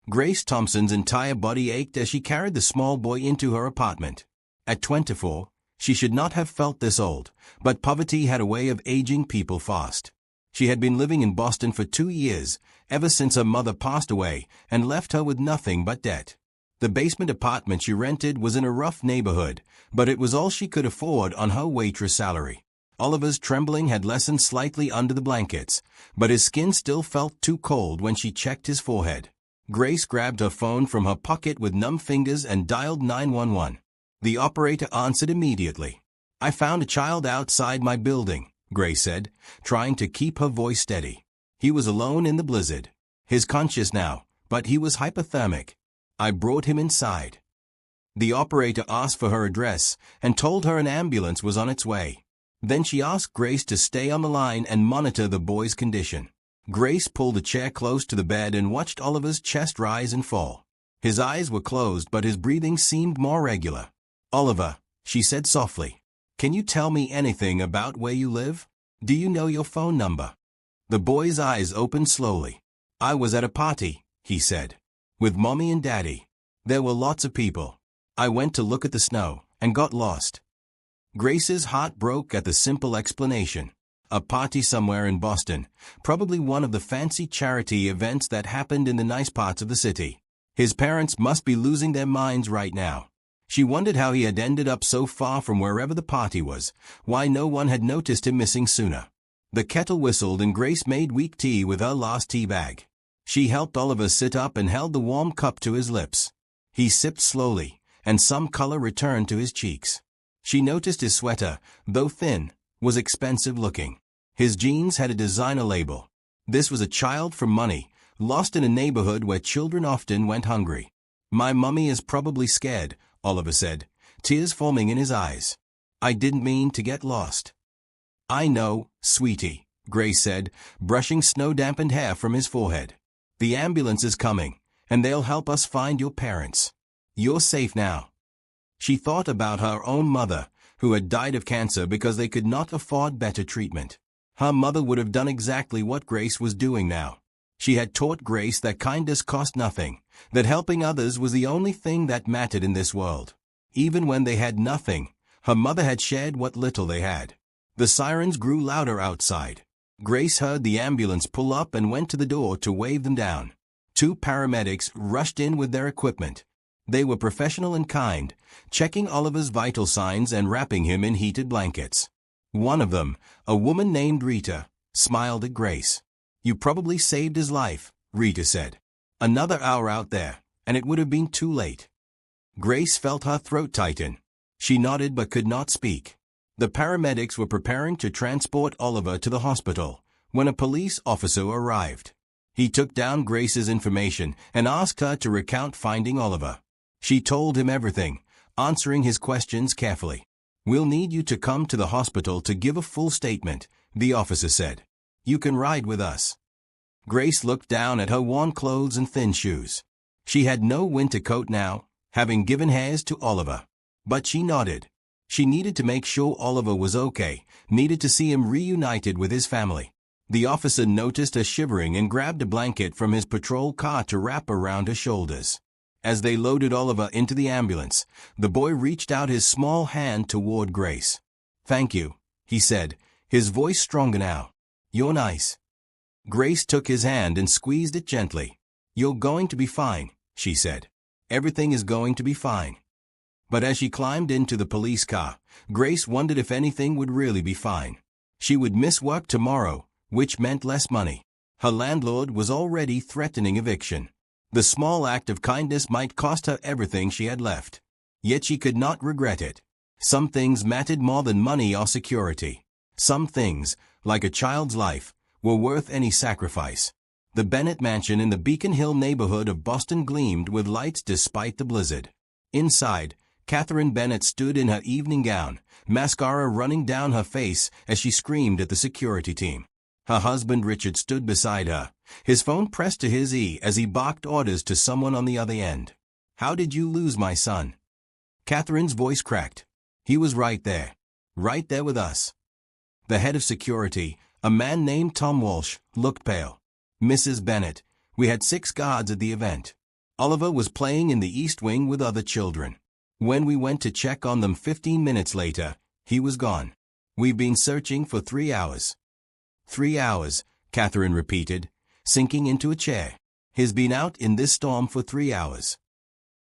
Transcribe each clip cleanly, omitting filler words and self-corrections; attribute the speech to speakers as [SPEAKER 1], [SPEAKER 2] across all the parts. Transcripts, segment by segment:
[SPEAKER 1] Grace Thompson's entire body ached as she carried the small boy into her apartment. At 24, she should not have felt this old, but poverty had a way of aging people fast. She had been living in Boston for 2 years, ever since her mother passed away and left her with nothing but debt. The basement apartment she rented was in a rough neighborhood, but it was all she could afford on her waitress salary. Oliver's trembling had lessened slightly under the blankets, but his skin still felt too cold when she checked his forehead. Grace grabbed her phone from her pocket with numb fingers and dialed 911. The operator answered immediately. "I found a child outside my building," Grace said, trying to keep her voice steady. He was alone in the blizzard. He's conscious now, but he was hypothermic. I brought him inside. The operator asked for her address and told her an ambulance was on its way. Then she asked Grace to stay on the line and monitor the boy's condition. Grace pulled a chair close to the bed and watched Oliver's chest rise and fall. His eyes were closed, but his breathing seemed more regular. "Oliver," she said softly, "can you tell me anything about where you live? Do you know your phone number?" The boy's eyes opened slowly. "I was at a party," he said, "with Mommy and Daddy. There were lots of people. I went to look at the snow and got lost." Grace's heart broke at the simple explanation. A party somewhere in Boston, probably one of the fancy charity events that happened in the nice parts of the city. His parents must be losing their minds right now. She wondered how he had ended up so far from wherever the party was, why no one had noticed him missing sooner. The kettle whistled and Grace made weak tea with her last tea bag. She helped Oliver sit up and held the warm cup to his lips. He sipped slowly, and some color returned to his cheeks. She noticed his sweater, though thin, was expensive looking. His jeans had a designer label. This was a child from money, lost in a neighborhood where children often went hungry. "My mummy is probably scared," Oliver said, tears forming in his eyes. "I didn't mean to get lost." "I know, sweetie," Grace said, brushing snow-dampened hair from his forehead. "The ambulance is coming, and they'll help us find your parents. You're safe now." She thought about her own mother, who had died of cancer because they could not afford better treatment. Her mother would have done exactly what Grace was doing now. She had taught Grace that kindness cost nothing, that helping others was the only thing that mattered in this world. Even when they had nothing, her mother had shared what little they had. The sirens grew louder outside. Grace heard the ambulance pull up and went to the door to wave them down. 2 paramedics rushed in with their equipment. They were professional and kind, checking Oliver's vital signs and wrapping him in heated blankets. One of them, a woman named Rita, smiled at Grace. "You probably saved his life," Rita said. "Another hour out there, and it would have been too late." Grace felt her throat tighten. She nodded but could not speak. The paramedics were preparing to transport Oliver to the hospital when a police officer arrived. He took down Grace's information and asked her to recount finding Oliver. She told him everything, answering his questions carefully. "We'll need you to come to the hospital to give a full statement," the officer said. "You can ride with us." Grace looked down at her worn clothes and thin shoes. She had no winter coat now, having given hers to Oliver. But she nodded. She needed to make sure Oliver was okay, needed to see him reunited with his family. The officer noticed her shivering and grabbed a blanket from his patrol car to wrap around her shoulders. As they loaded Oliver into the ambulance, the boy reached out his small hand toward Grace. "Thank you," he said, his voice stronger now. "You're nice." Grace took his hand and squeezed it gently. "You're going to be fine," she said. "Everything is going to be fine." But as she climbed into the police car, Grace wondered if anything would really be fine. She would miss work tomorrow, which meant less money. Her landlord was already threatening eviction. The small act of kindness might cost her everything she had left. Yet she could not regret it. Some things mattered more than money or security. Some things, like a child's life, were worth any sacrifice. The Bennett mansion in the Beacon Hill neighborhood of Boston gleamed with lights despite the blizzard. Inside, Catherine Bennett stood in her evening gown, mascara running down her face as she screamed at the security team. Her husband Richard stood beside her, his phone pressed to his ear as he barked orders to someone on the other end. "How did you lose my son?" Catherine's voice cracked. "He was right there with us." The head of security, a man named Tom Walsh, looked pale. "Mrs. Bennett, we had 6 guards at the event. Oliver was playing in the East Wing with other children. When we went to check on them 15 minutes later, he was gone. We've been searching for 3 hours. 3 hours, Catherine repeated, sinking into a chair. He's been out in this storm for 3 hours.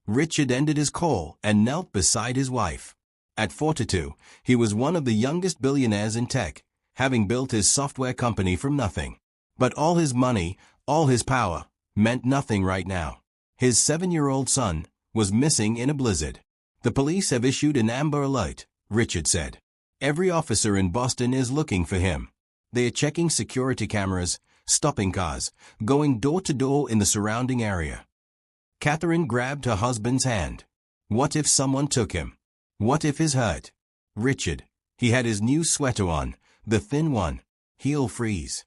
[SPEAKER 1] Richard ended his call and knelt beside his wife. At 42, he was one of the youngest billionaires in tech, having built his software company from nothing. But all his money, all his power, meant nothing right now. His 7-year-old son was missing in a blizzard. The police have issued an Amber Alert, Richard said. Every officer in Boston is looking for him. They are checking security cameras, stopping cars, going door to door in the surrounding area. Catherine grabbed her husband's hand. What if someone took him? What if he's hurt? Richard. He had his new sweater on, the thin one. He'll freeze.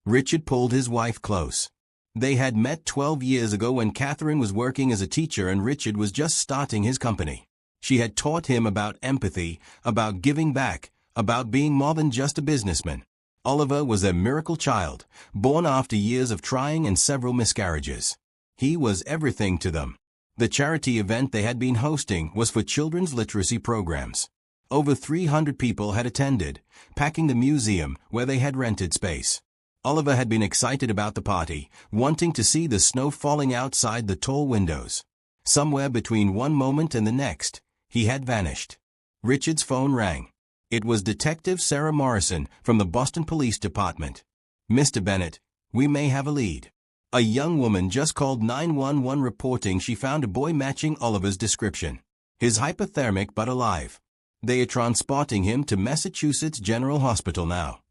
[SPEAKER 1] Richard pulled his wife close. They had met 12 years ago when Catherine was working as a teacher and Richard was just starting his company. She had taught him about empathy, about giving back, about being more than just a businessman. Oliver was a miracle child, born after years of trying and several miscarriages. He was everything to them. The charity event they had been hosting was for children's literacy programs. Over 300 people had attended, packing the museum where they had rented space. Oliver had been excited about the party, wanting to see the snow falling outside the tall windows. Somewhere between one moment and the next, he had vanished. Richard's phone rang. It was Detective Sarah Morrison from the Boston Police Department. Mr. Bennett, we may have a lead. A young woman just called 911 reporting she found a boy matching Oliver's description. He's hypothermic but alive. They are transporting him to Massachusetts General Hospital now.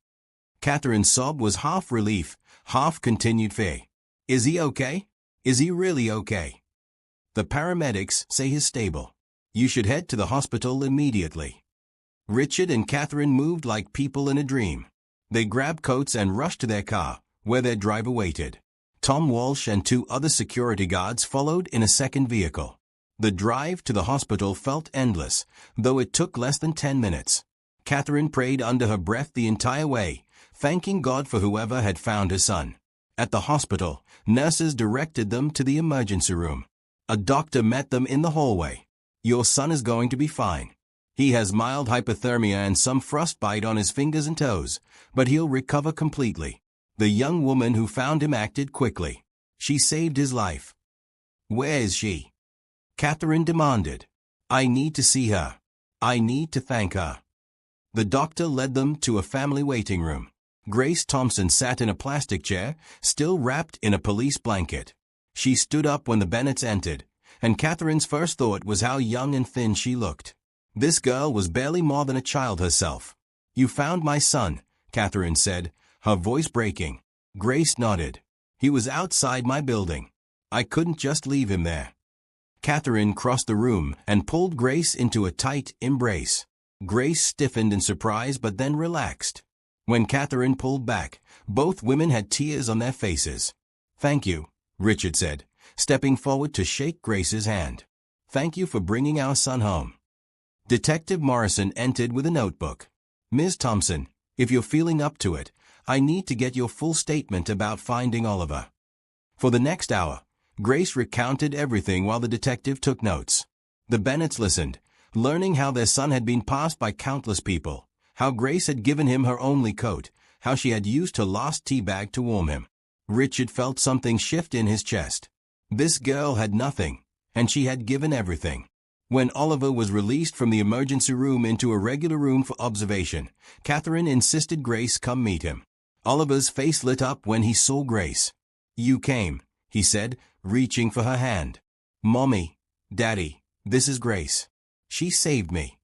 [SPEAKER 1] Catherine's sob was half relief, half continued fear. Is he okay? Is he really okay? The paramedics say he's stable. You should head to the hospital immediately. Richard and Catherine moved like people in a dream. They grabbed coats and rushed to their car, where their driver waited. Tom Walsh and 2 other security guards followed in a second vehicle. The drive to the hospital felt endless, though it took less than 10 minutes. Catherine prayed under her breath the entire way, thanking God for whoever had found her son. At the hospital, nurses directed them to the emergency room. A doctor met them in the hallway. Your son is going to be fine. He has mild hypothermia and some frostbite on his fingers and toes, but he'll recover completely. The young woman who found him acted quickly. She saved his life. Where is she? Catherine demanded. I need to see her. I need to thank her. The doctor led them to a family waiting room. Grace Thompson sat in a plastic chair, still wrapped in a police blanket. She stood up when the Bennetts entered, and Catherine's first thought was how young and thin she looked. This girl was barely more than a child herself. You found my son, Catherine said, her voice breaking. Grace nodded. He was outside my building. I couldn't just leave him there. Catherine crossed the room and pulled Grace into a tight embrace. Grace stiffened in surprise but then relaxed. When Catherine pulled back, both women had tears on their faces. Thank you, Richard said, stepping forward to shake Grace's hand. Thank you for bringing our son home. Detective Morrison entered with a notebook. Ms. Thompson, if you're feeling up to it, I need to get your full statement about finding Oliver. For the next hour, Grace recounted everything while the detective took notes. The Bennetts listened, learning how their son had been passed by countless people, how Grace had given him her only coat, how she had used her lost tea bag to warm him. Richard felt something shift in his chest. This girl had nothing, and she had given everything. When Oliver was released from the emergency room into a regular room for observation, Catherine insisted Grace come meet him. Oliver's face lit up when he saw Grace. You came, he said, reaching for her hand. Mommy, Daddy, this is Grace. She saved me.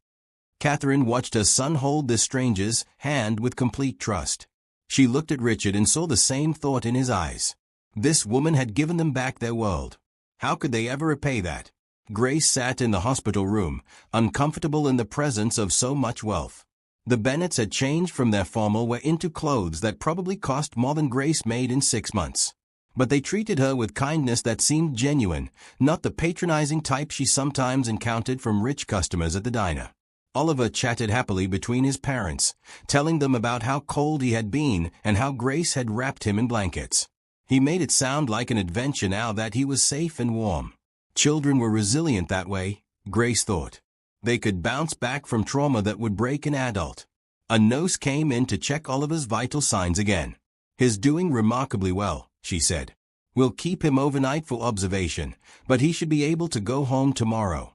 [SPEAKER 1] Catherine watched her son hold this stranger's hand with complete trust. She looked at Richard and saw the same thought in his eyes. This woman had given them back their world. How could they ever repay that? Grace sat in the hospital room, uncomfortable in the presence of so much wealth. The Bennetts had changed from their formal wear into clothes that probably cost more than Grace made in 6 months. But they treated her with kindness that seemed genuine, not the patronizing type she sometimes encountered from rich customers at the diner. Oliver chatted happily between his parents, telling them about how cold he had been and how Grace had wrapped him in blankets. He made it sound like an adventure now that he was safe and warm. Children were resilient that way, Grace thought. They could bounce back from trauma that would break an adult. A nurse came in to check Oliver's vital signs again. He's doing remarkably well, she said. We'll keep him overnight for observation, but he should be able to go home tomorrow.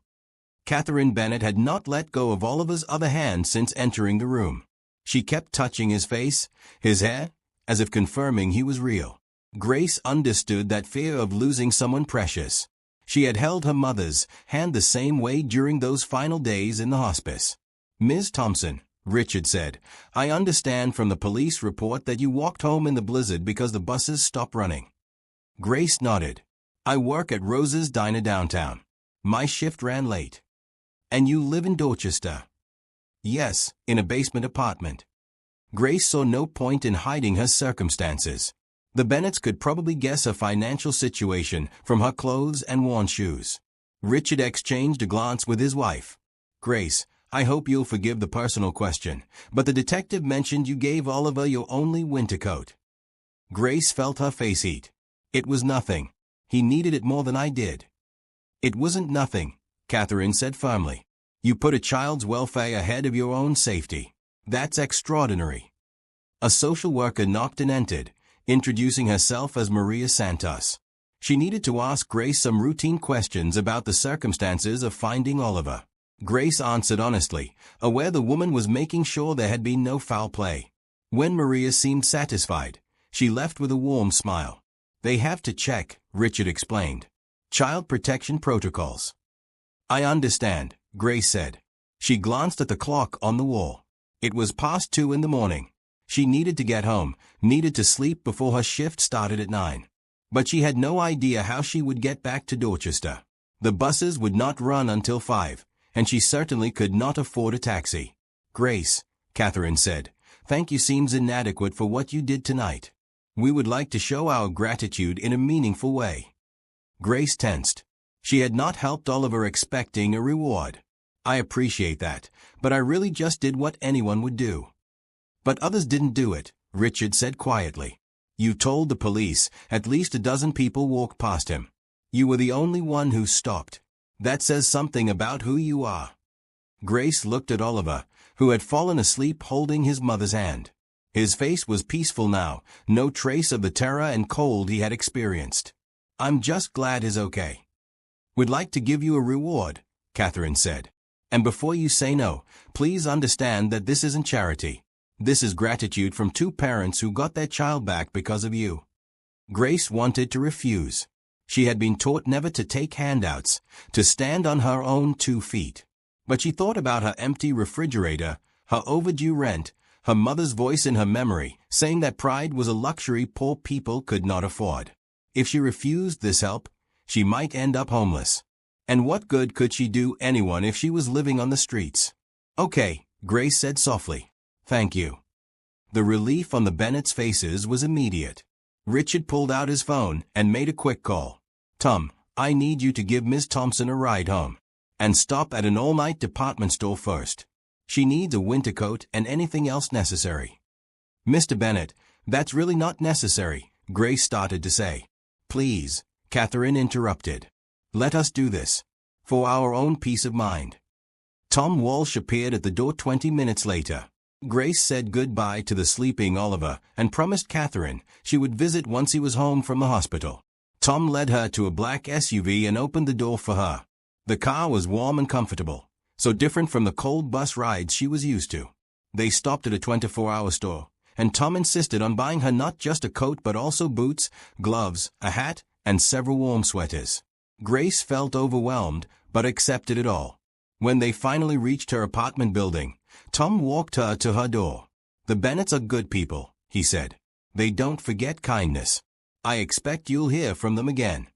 [SPEAKER 1] Catherine Bennett had not let go of Oliver's other hand since entering the room. She kept touching his face, his hair, as if confirming he was real. Grace understood that fear of losing someone precious. She had held her mother's hand the same way during those final days in the hospice. Ms. Thompson, Richard said, I understand from the police report that you walked home in the blizzard because the buses stopped running. Grace nodded. I work at Rose's Diner downtown. My shift ran late. And you live in Dorchester? Yes, in a basement apartment. Grace saw no point in hiding her circumstances. The Bennetts could probably guess her financial situation from her clothes and worn shoes. Richard exchanged a glance with his wife. Grace, I hope you'll forgive the personal question, but the detective mentioned you gave Oliver your only winter coat. Grace felt her face heat. It was nothing. He needed it more than I did. It wasn't nothing, Catherine said firmly. You put a child's welfare ahead of your own safety. That's extraordinary. A social worker knocked and entered, introducing herself as Maria Santos. She needed to ask Grace some routine questions about the circumstances of finding Oliver. Grace answered honestly, aware the woman was making sure there had been no foul play. When Maria seemed satisfied, she left with a warm smile. They have to check, Richard explained. Child protection protocols. I understand, Grace said. She glanced at the clock on the wall. It was past 2 in the morning. She needed to get home, needed to sleep before her shift started at 9. But she had no idea how she would get back to Dorchester. The buses would not run until 5, and she certainly could not afford a taxi. Grace, Catherine said, thank you seems inadequate for what you did tonight. We would like to show our gratitude in a meaningful way. Grace tensed. She had not helped Oliver expecting a reward. I appreciate that, but I really just did what anyone would do. But others didn't do it, Richard said quietly. You told the police at least a dozen people walked past him. You were the only one who stopped. That says something about who you are. Grace looked at Oliver, who had fallen asleep holding his mother's hand. His face was peaceful now, no trace of the terror and cold he had experienced. I'm just glad he's okay. We'd like to give you a reward, Catherine said. And before you say no, please understand that this isn't charity. This is gratitude from 2 parents who got their child back because of you. Grace wanted to refuse. She had been taught never to take handouts, to stand on her own 2 feet. But she thought about her empty refrigerator, her overdue rent, her mother's voice in her memory, saying that pride was a luxury poor people could not afford. If she refused this help, she might end up homeless. And what good could she do anyone if she was living on the streets? Okay, Grace said softly. Thank you. The relief on the Bennett's faces was immediate. Richard pulled out his phone and made a quick call. Tom, I need you to give Ms. Thompson a ride home. And stop at an all-night department store first. She needs a winter coat and anything else necessary. Mr. Bennett, that's really not necessary, Grace started to say. Please, Catherine interrupted. Let us do this. For our own peace of mind. Tom Walsh appeared at the door 20 minutes later. Grace said goodbye to the sleeping Oliver and promised Catherine she would visit once he was home from the hospital. Tom led her to a black SUV and opened the door for her. The car was warm and comfortable, so different from the cold bus rides she was used to. They stopped at a 24-hour store, and Tom insisted on buying her not just a coat but also boots, gloves, a hat, and several warm sweaters. Grace felt overwhelmed, but accepted it all. When they finally reached her apartment building, Tom walked her to her door. The Bennetts are good people, he said. They don't forget kindness. I expect you'll hear from them again.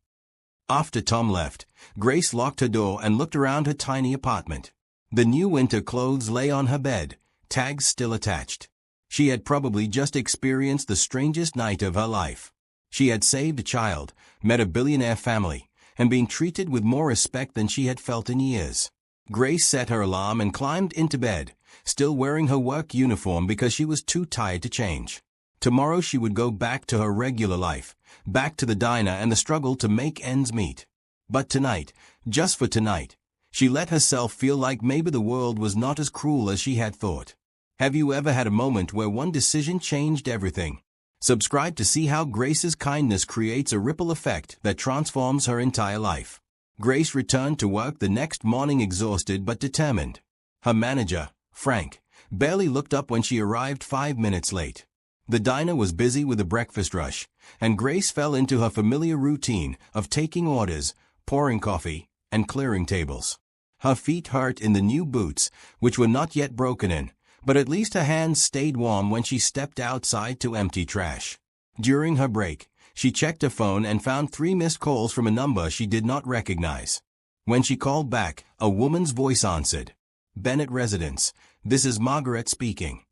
[SPEAKER 1] After Tom left, Grace locked her door and looked around her tiny apartment. The new winter clothes lay on her bed, tags still attached. She had probably just experienced the strangest night of her life. She had saved a child, met a billionaire family, and been treated with more respect than she had felt in years. Grace set her alarm and climbed into bed, still wearing her work uniform because she was too tired to change. Tomorrow she would go back to her regular life, back to the diner and the struggle to make ends meet. But tonight, just for tonight, she let herself feel like maybe the world was not as cruel as she had thought. Have you ever had a moment where one decision changed everything? Subscribe to see how Grace's kindness creates a ripple effect that transforms her entire life. Grace returned to work the next morning exhausted but determined. Her manager, Frank, barely looked up when she arrived 5 minutes late. The diner was busy with the breakfast rush, and Grace fell into her familiar routine of taking orders, pouring coffee, and clearing tables. Her feet hurt in the new boots, which were not yet broken in, but at least her hands stayed warm when she stepped outside to empty trash. During her break, she checked her phone and found 3 missed calls from a number she did not recognize. When she called back, a woman's voice answered. "Bennett residence, this is Margaret speaking."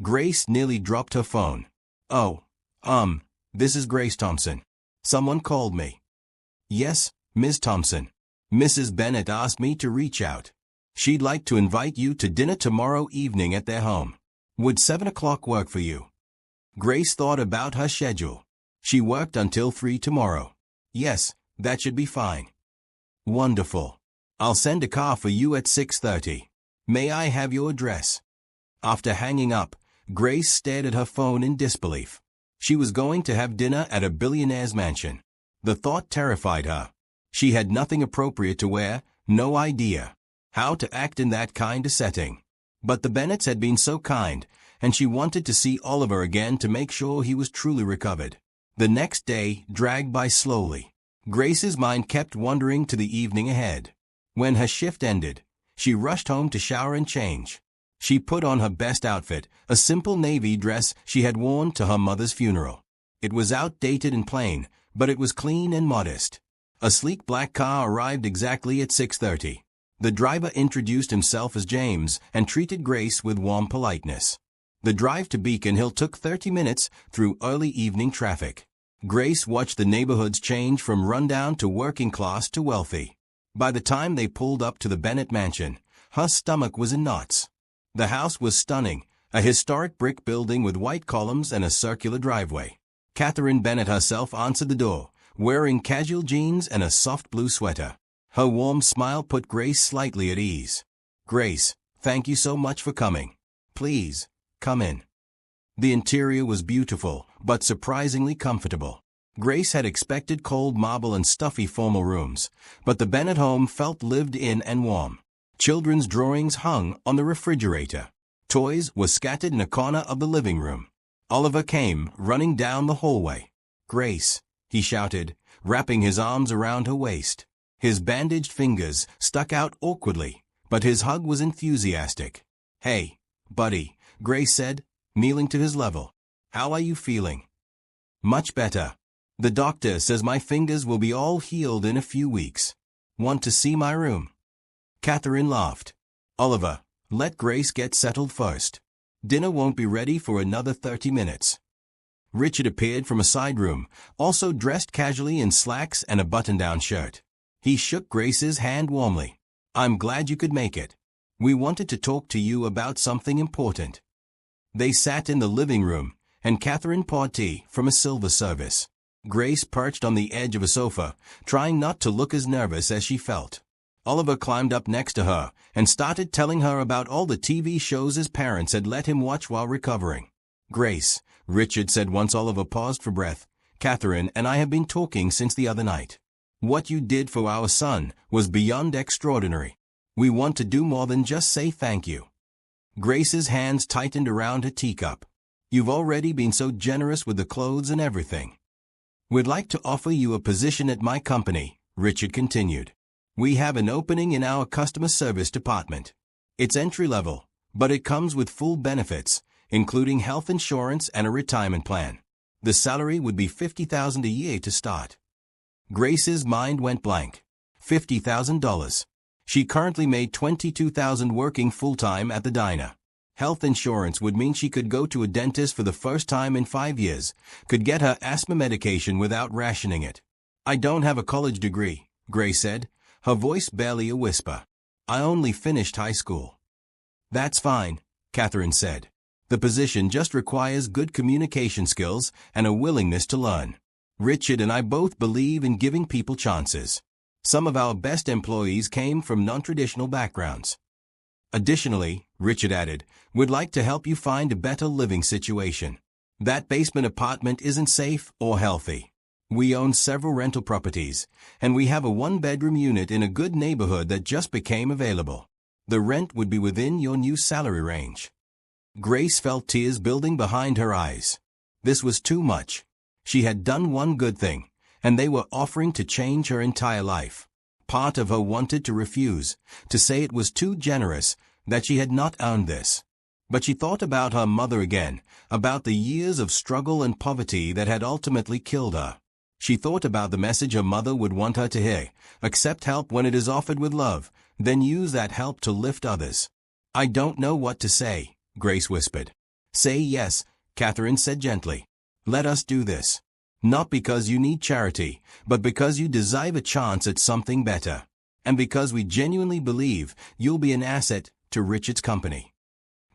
[SPEAKER 1] Grace nearly dropped her phone. "Oh, this is Grace Thompson. Someone called me." "Yes, Ms. Thompson. Mrs. Bennett asked me to reach out. She'd like to invite you to dinner tomorrow evening at their home. Would 7 o'clock work for you?" Grace thought about her schedule. She worked until 3 tomorrow. "Yes, that should be fine." "Wonderful. I'll send a car for you at 6:30. May I have your address?" After hanging up, Grace stared at her phone in disbelief. She was going to have dinner at a billionaire's mansion. The thought terrified her. She had nothing appropriate to wear, no idea how to act in that kind of setting. But the Bennetts had been so kind, and she wanted to see Oliver again to make sure he was truly recovered. The next day dragged by slowly. Grace's mind kept wandering to the evening ahead. When her shift ended, she rushed home to shower and change. She put on her best outfit, a simple navy dress she had worn to her mother's funeral. It was outdated and plain, but it was clean and modest. A sleek black car arrived exactly at 6:30. The driver introduced himself as James and treated Grace with warm politeness. The drive to Beacon Hill took 30 minutes through early evening traffic. Grace watched the neighborhoods change from rundown to working class to wealthy. By the time they pulled up to the Bennett mansion, her stomach was in knots. The house was stunning, a historic brick building with white columns and a circular driveway. Catherine Bennett herself answered the door, wearing casual jeans and a soft blue sweater. Her warm smile put Grace slightly at ease. "Grace, thank you so much for coming. Please, come in." The interior was beautiful, but surprisingly comfortable. Grace had expected cold marble and stuffy formal rooms, but the Bennett home felt lived in and warm. Children's drawings hung on the refrigerator. Toys were scattered in a corner of the living room. Oliver came running down the hallway. "Grace," he shouted, wrapping his arms around her waist. His bandaged fingers stuck out awkwardly, but his hug was enthusiastic. "Hey, buddy," Grace said, kneeling to his level. "How are you feeling?" "Much better. The doctor says my fingers will be all healed in a few weeks. Want to see my room?" Catherine laughed. "Oliver, let Grace get settled first. Dinner won't be ready for another 30 minutes. Richard appeared from a side room, also dressed casually in slacks and a button-down shirt. He shook Grace's hand warmly. "I'm glad you could make it. We wanted to talk to you about something important." They sat in the living room, and Catherine poured tea from a silver service. Grace perched on the edge of a sofa, trying not to look as nervous as she felt. Oliver climbed up next to her and started telling her about all the TV shows his parents had let him watch while recovering. "Grace," Richard said once Oliver paused for breath, "Catherine and I have been talking since the other night. What you did for our son was beyond extraordinary. We want to do more than just say thank you." Grace's hands tightened around her teacup. "You've already been so generous with the clothes and everything. We'd like to offer you a position at my company," Richard continued. "We have an opening in our customer service department. It's entry-level, but it comes with full benefits, including health insurance and a retirement plan. The salary would be $50,000 a year to start." Grace's mind went blank. $50,000. She currently made $22,000 working full-time at the diner. Health insurance would mean she could go to a dentist for the first time in 5 years, could get her asthma medication without rationing it. "I don't have a college degree," Grace said, her voice barely a whisper. "I only finished high school." "That's fine," Catherine said. The position just requires good communication skills and a willingness to learn. Richard and I both believe in giving people chances. Some of our best employees came from non-traditional backgrounds. Additionally, Richard added, we'd like to help you find a better living situation. That basement apartment isn't safe or healthy. We own several rental properties, and we have a one-bedroom unit in a good neighborhood that just became available. The rent would be within your new salary range. Grace felt tears building behind her eyes. This was too much. She had done one good thing, and they were offering to change her entire life. Part of her wanted to refuse, to say it was too generous, that she had not earned this. But she thought about her mother again, about the years of struggle and poverty that had ultimately killed her. She thought about the message her mother would want her to hear: accept help when it is offered with love, then use that help to lift others. I don't know what to say, Grace whispered. Say yes, Catherine said gently. Let us do this. Not because you need charity, but because you deserve a chance at something better. And because we genuinely believe you'll be an asset to Richard's company.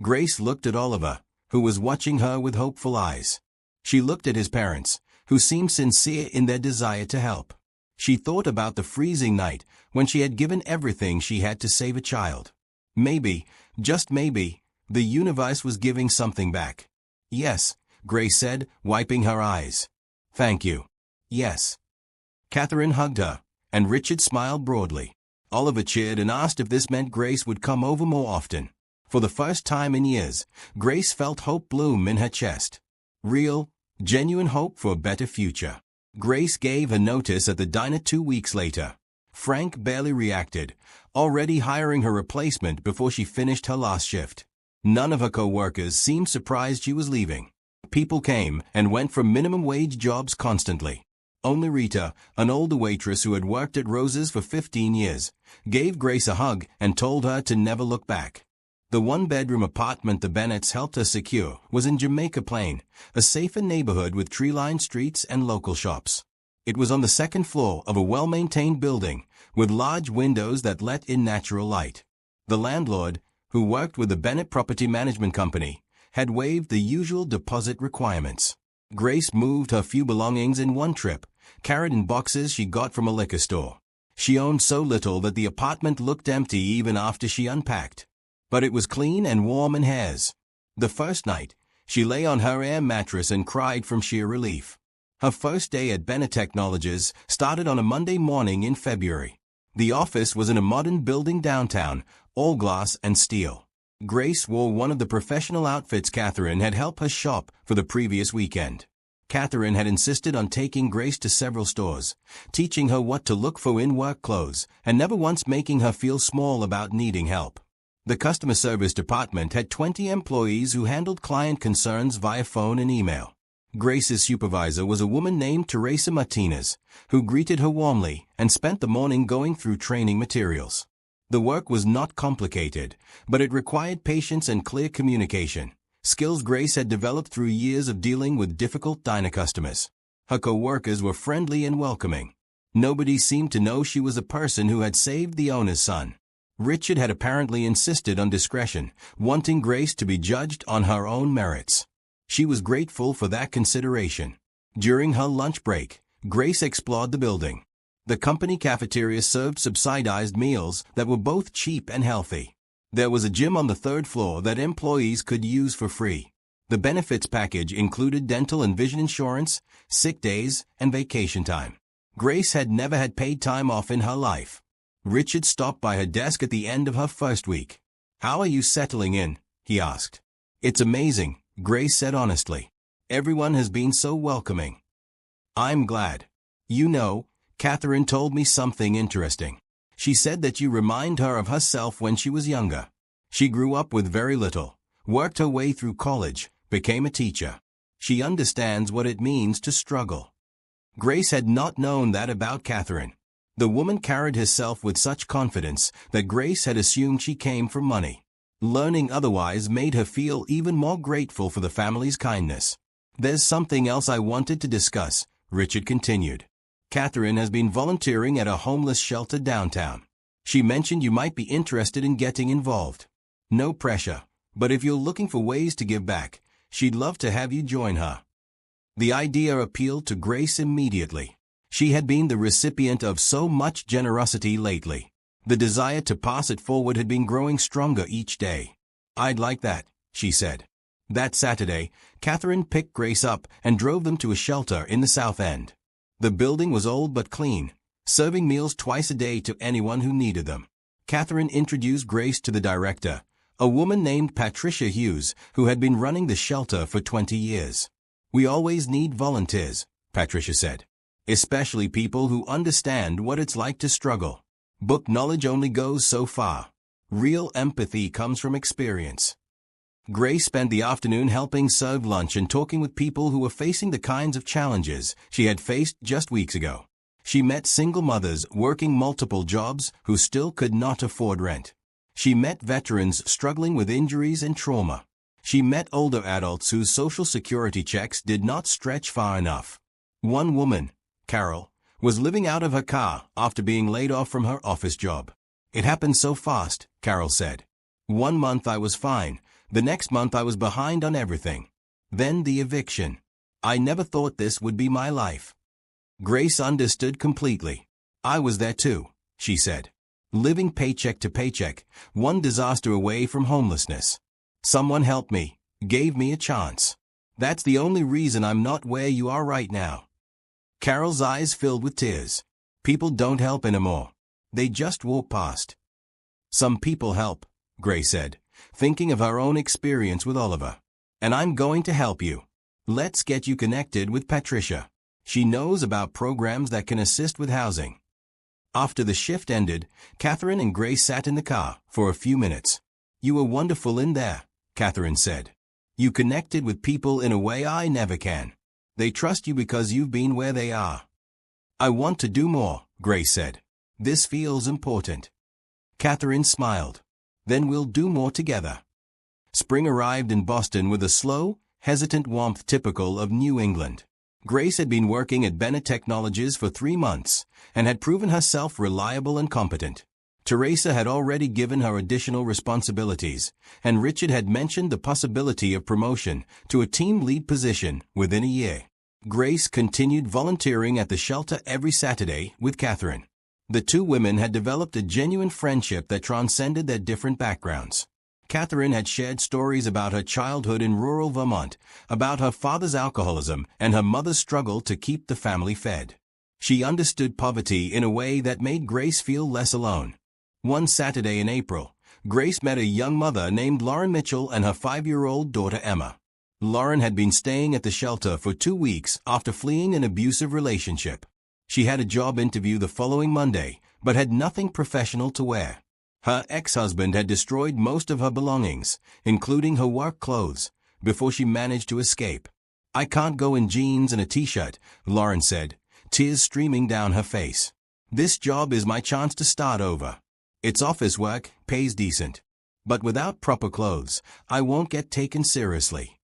[SPEAKER 1] Grace looked at Oliver, who was watching her with hopeful eyes. She looked at his parents, who seemed sincere in their desire to help. She thought about the freezing night when she had given everything she had to save a child. Maybe, just maybe, the universe was giving something back. Yes, Grace said, wiping her eyes. Thank you. Yes. Catherine hugged her, and Richard smiled broadly. Oliver cheered and asked if this meant Grace would come over more often. For the first time in years, Grace felt hope bloom in her chest. Real, genuine hope for a better future. Grace gave a notice at the diner 2 weeks later. Frank barely reacted, already hiring her replacement before she finished her last shift. None of her co-workers seemed surprised she was leaving. People came and went from minimum wage jobs constantly. Only Rita, an older waitress who had worked at Rose's for 15 years, gave Grace a hug and told her to never look back. The one-bedroom apartment the Bennetts helped her secure was in Jamaica Plain, a safer neighborhood with tree-lined streets and local shops. It was on the second floor of a well-maintained building, with large windows that let in natural light. The landlord, who worked with the Bennett Property Management Company, had waived the usual deposit requirements. Grace moved her few belongings in one trip, carried in boxes she got from a liquor store. She owned so little that the apartment looked empty even after she unpacked. But it was clean and warm in hers. The first night, she lay on her air mattress and cried from sheer relief. Her first day at Bennett Technologies started on a Monday morning in February. The office was in a modern building downtown, all glass and steel. Grace wore one of the professional outfits Catherine had helped her shop for the previous weekend. Catherine had insisted on taking Grace to several stores, teaching her what to look for in work clothes, and never once making her feel small about needing help. The customer service department had 20 employees who handled client concerns via phone and email. Grace's supervisor was a woman named Teresa Martinez, who greeted her warmly and spent the morning going through training materials. The work was not complicated, but it required patience and clear communication, skills Grace had developed through years of dealing with difficult diner customers. Her co-workers were friendly and welcoming. Nobody seemed to know she was a person who had saved the owner's son. Richard had apparently insisted on discretion, wanting Grace to be judged on her own merits. She was grateful for that consideration. During her lunch break, Grace explored the building. The company cafeteria served subsidized meals that were both cheap and healthy. There was a gym on the third floor that employees could use for free. The benefits package included dental and vision insurance, sick days, and vacation time. Grace had never had paid time off in her life. Richard stopped by her desk at the end of her first week. "How are you settling in?" he asked. "It's amazing," Grace said honestly. "Everyone has been so welcoming." "I'm glad. You know, Catherine told me something interesting. She said that you remind her of herself when she was younger. She grew up with very little, worked her way through college, became a teacher. She understands what it means to struggle." Grace had not known that about Catherine. The woman carried herself with such confidence that Grace had assumed she came from money. Learning otherwise made her feel even more grateful for the family's kindness. "There's something else I wanted to discuss," Richard continued. "Catherine has been volunteering at a homeless shelter downtown. She mentioned you might be interested in getting involved." "No pressure," But if you're looking for ways to give back, she'd love to have you join her." The idea appealed to Grace immediately. She had been the recipient of so much generosity lately. The desire to pass it forward had been growing stronger each day. "I'd like that," she said. That Saturday, Catherine picked Grace up and drove them to a shelter in the South End. The building was old but clean, serving meals twice a day to anyone who needed them. Catherine introduced Grace to the director, a woman named Patricia Hughes, who had been running the shelter for 20 years. "We always need volunteers," Patricia said, "especially people who understand what it's like to struggle. Book knowledge only goes so far. Real empathy comes from experience." Grace spent the afternoon helping serve lunch and talking with people who were facing the kinds of challenges she had faced just weeks ago. She met single mothers working multiple jobs who still could not afford rent. She met veterans struggling with injuries and trauma. She met older adults whose social security checks did not stretch far enough. One woman, Carol, was living out of her car after being laid off from her office job. "It happened so fast," Carol said. "One month I was fine. The next month I was behind on everything. Then the eviction. I never thought this would be my life." Grace understood completely. "I was there too," she said. "Living paycheck to paycheck, one disaster away from homelessness. Someone helped me, gave me a chance. That's the only reason I'm not where you are right now." Carol's eyes filled with tears. "People don't help anymore. They just walk past." "Some people help," Grace said, thinking of her own experience with Oliver. "And I'm going to help you. Let's get you connected with Patricia. She knows about programs that can assist with housing." After the shift ended, Catherine and Grace sat in the car for a few minutes. "You were wonderful in there," Catherine said. "You connected with people in a way I never can. They trust you because you've been where they are." "I want to do more," Grace said. "This feels important." Catherine smiled. "Then we'll do more together." Spring arrived in Boston with a slow, hesitant warmth typical of New England. Grace had been working at Bennett Technologies for 3 months and had proven herself reliable and competent. Teresa had already given her additional responsibilities, and Richard had mentioned the possibility of promotion to a team lead position within a year. Grace continued volunteering at the shelter every Saturday with Catherine. The two women had developed a genuine friendship that transcended their different backgrounds. Catherine had shared stories about her childhood in rural Vermont, about her father's alcoholism and her mother's struggle to keep the family fed. She understood poverty in a way that made Grace feel less alone. One Saturday in April, Grace met a young mother named Lauren Mitchell and her 5-year-old daughter Emma. Lauren had been staying at the shelter for 2 weeks after fleeing an abusive relationship. She had a job interview the following Monday, but had nothing professional to wear. Her ex-husband had destroyed most of her belongings, including her work clothes, before she managed to escape. "I can't go in jeans and a t-shirt," Lauren said, tears streaming down her face. "This job is my chance to start over. It's office work, pays decent. But without proper clothes, I won't get taken seriously."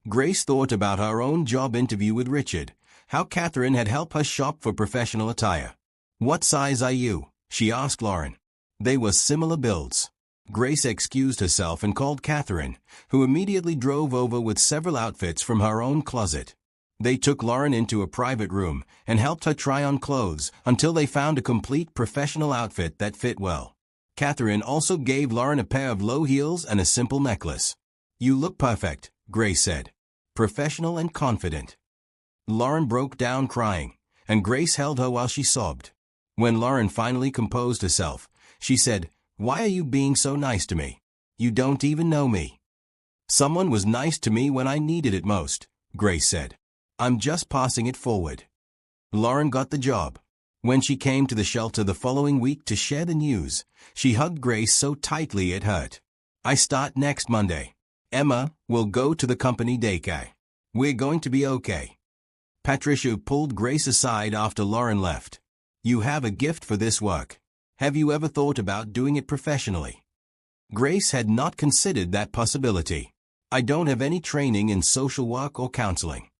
[SPEAKER 1] Grace thought about her own job interview with Richard, how Catherine had helped her shop for professional attire. "What size are you?" she asked Lauren. They were similar builds. Grace excused herself and called Catherine, who immediately drove over with several outfits from her own closet. They took Lauren into a private room and helped her try on clothes until they found a complete professional outfit that fit well. Catherine also gave Lauren a pair of low heels and a simple necklace. "You look perfect," Grace said. "Professional and confident." Lauren broke down crying, and Grace held her while she sobbed. When Lauren finally composed herself, she said, "Why are you being so nice to me? You don't even know me." "Someone was nice to me when I needed it most," Grace said. "I'm just passing it forward." Lauren got the job. When she came to the shelter the following week to share the news, she hugged Grace so tightly it hurt. "I start next Monday. Emma will go to the company daycare. We're going to be okay." Patricia pulled Grace aside after Lauren left. "You have a gift for this work. Have you ever thought about doing it professionally?" Grace had not considered that possibility. "I don't have any training in social work or counseling."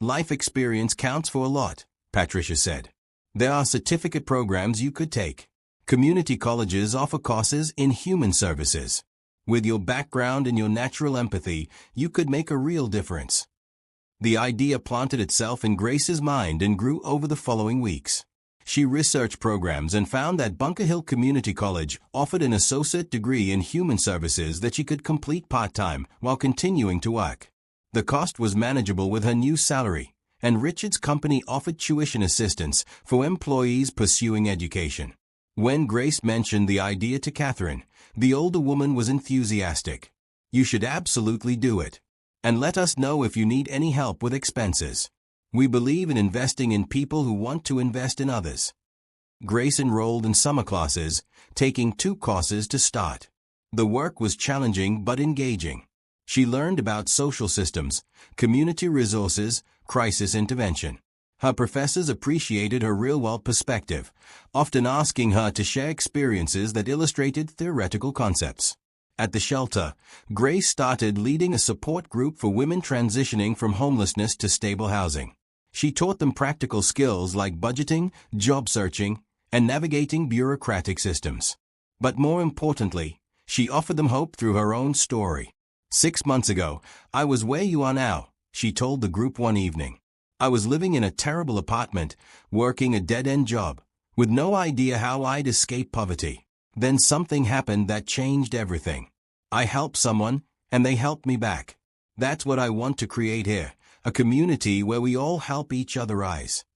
[SPEAKER 1] "Life experience counts for a lot," Patricia said. "There are certificate programs you could take. Community colleges offer courses in human services. With your background and your natural empathy, you could make a real difference. The idea planted itself in Grace's mind and grew over the following weeks. She researched programs and found that Bunker Hill Community College offered an associate degree in human services that she could complete part-time while continuing to work. The cost was manageable with her new salary, and Richard's company offered tuition assistance for employees pursuing education. When Grace mentioned the idea to Catherine, the older woman was enthusiastic. "You should absolutely do it. And let us know if you need any help with expenses. We believe in investing in people who want to invest in others." Grace enrolled in summer classes, taking 2 courses to start. The work was challenging but engaging. She learned about social systems, community resources, crisis intervention. Her professors appreciated her real-world perspective, often asking her to share experiences that illustrated theoretical concepts. At the shelter, Grace started leading a support group for women transitioning from homelessness to stable housing. She taught them practical skills like budgeting, job searching, and navigating bureaucratic systems. But more importantly, she offered them hope through her own story. "6 months ago, I was where you are now," she told the group one evening. "I was living in a terrible apartment, working a dead-end job, with no idea how I'd escape poverty. Then something happened that changed everything. I helped someone, and they helped me back. That's what I want to create here, a community where we all help each other rise."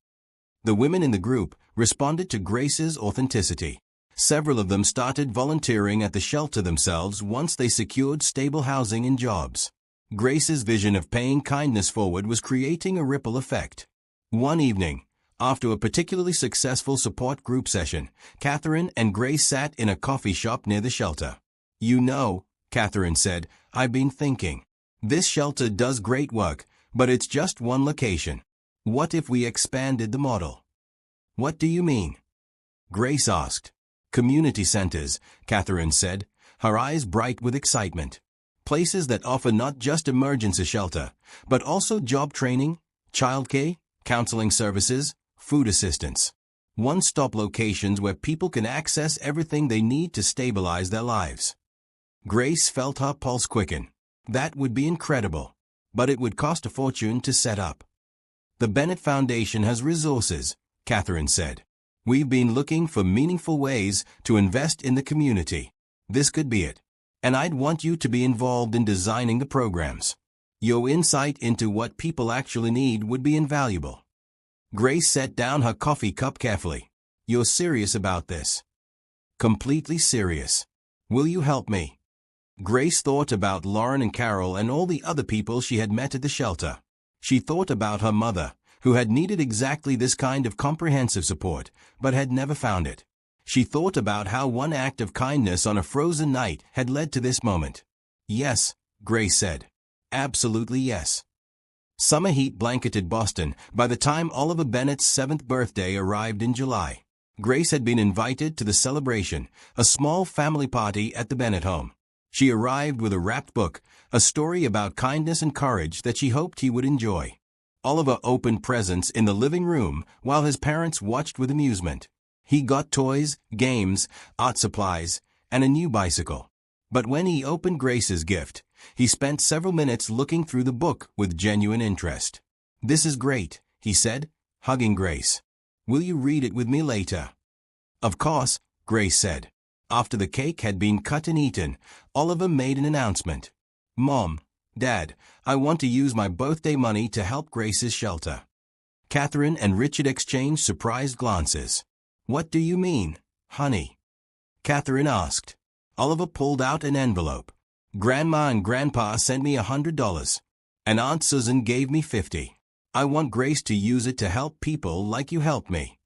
[SPEAKER 1] The women in the group responded to Grace's authenticity. Several of them started volunteering at the shelter themselves once they secured stable housing and jobs. Grace's vision of paying kindness forward was creating a ripple effect. One evening, after a particularly successful support group session, Catherine and Grace sat in a coffee shop near the shelter. "You know," Catherine said, "I've been thinking. This shelter does great work, but it's just one location. What if we expanded the model?" "What do you mean?" Grace asked. "Community centers," Catherine said, her eyes bright with excitement. "Places that offer not just emergency shelter, but also job training, childcare, counseling services, food assistance. One-stop locations where people can access everything they need to stabilize their lives." Grace felt her pulse quicken. That would be incredible. But it would cost a fortune to set up. "The Bennett Foundation has resources," Catherine said. "We've been looking for meaningful ways to invest in the community. This could be it. And I'd want you to be involved in designing the programs. Your insight into what people actually need would be invaluable." Grace set down her coffee cup carefully. "You're serious about this?" "Completely serious. Will you help me?" Grace thought about Lauren and Carol and all the other people she had met at the shelter. She thought about her mother, who had needed exactly this kind of comprehensive support, but had never found it. She thought about how one act of kindness on a frozen night had led to this moment. "Yes," Grace said. "Absolutely yes." Summer heat blanketed Boston by the time Oliver Bennett's 7th birthday arrived in July. Grace had been invited to the celebration, a small family party at the Bennett home. She arrived with a wrapped book, a story about kindness and courage that she hoped he would enjoy. Oliver opened presents in the living room while his parents watched with amusement. He got toys, games, art supplies, and a new bicycle. But when he opened Grace's gift, he spent several minutes looking through the book with genuine interest. "This is great," he said, hugging Grace. "Will you read it with me later?" "Of course," Grace said. After the cake had been cut and eaten, Oliver made an announcement. "Mom, Dad, I want to use my birthday money to help Grace's shelter." Catherine and Richard exchanged surprised glances. "What do you mean, honey?" Catherine asked. Oliver pulled out an envelope. "Grandma and Grandpa sent me $100, and Aunt Susan gave me $50. I want Grace to use it to help people like you helped me."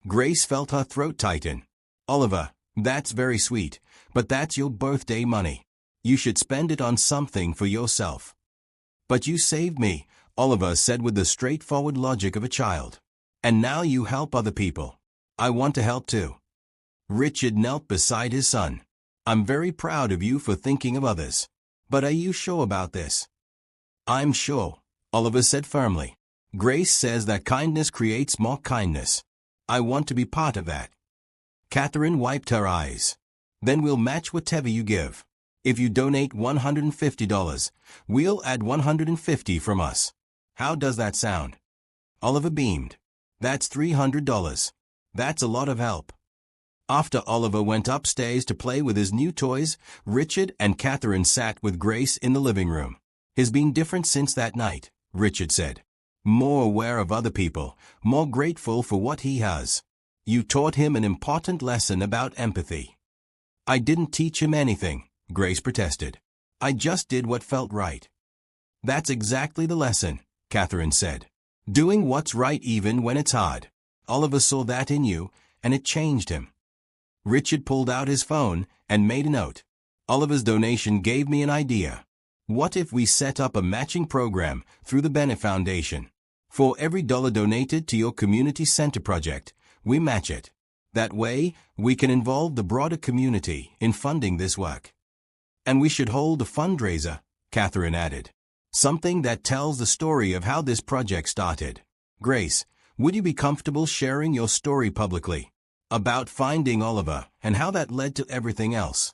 [SPEAKER 1] Grace felt her throat tighten. "Oliver, that's very sweet, but that's your birthday money. You should spend it on something for yourself." "But you saved me," Oliver said with the straightforward logic of a child. "And now you help other people. I want to help too." Richard knelt beside his son. "I'm very proud of you for thinking of others. But are you sure about this?" "I'm sure," Oliver said firmly. "Grace says that kindness creates more kindness. I want to be part of that." Catherine wiped her eyes. "Then we'll match whatever you give." If you donate $150, we'll add $150 from us. How does that sound? Oliver beamed. That's $300. That's a lot of help. After Oliver went upstairs to play with his new toys, Richard and Catherine sat with Grace in the living room. He's been different since that night, Richard said. More aware of other people, more grateful for what he has. You taught him an important lesson about empathy. I didn't teach him anything, Grace protested. I just did what felt right. That's exactly the lesson, Catherine said. Doing what's right even when it's hard. Oliver saw that in you, and it changed him. Richard pulled out his phone and made a note. Oliver's donation gave me an idea. What if we set up a matching program through the Bennett Foundation? For every dollar donated to your community center project, we match it. That way, we can involve the broader community in funding this work. And we should hold a fundraiser, Catherine added. Something that tells the story of how this project started. Grace, would you be comfortable sharing your story publicly? About finding Oliver and how that led to everything else.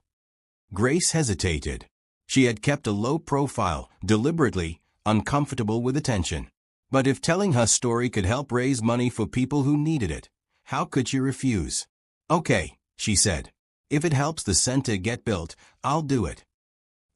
[SPEAKER 1] Grace hesitated. She had kept a low profile, deliberately, uncomfortable with attention. But if telling her story could help raise money for people who needed it, how could she refuse? Okay, she said. If it helps the center get built, I'll do it.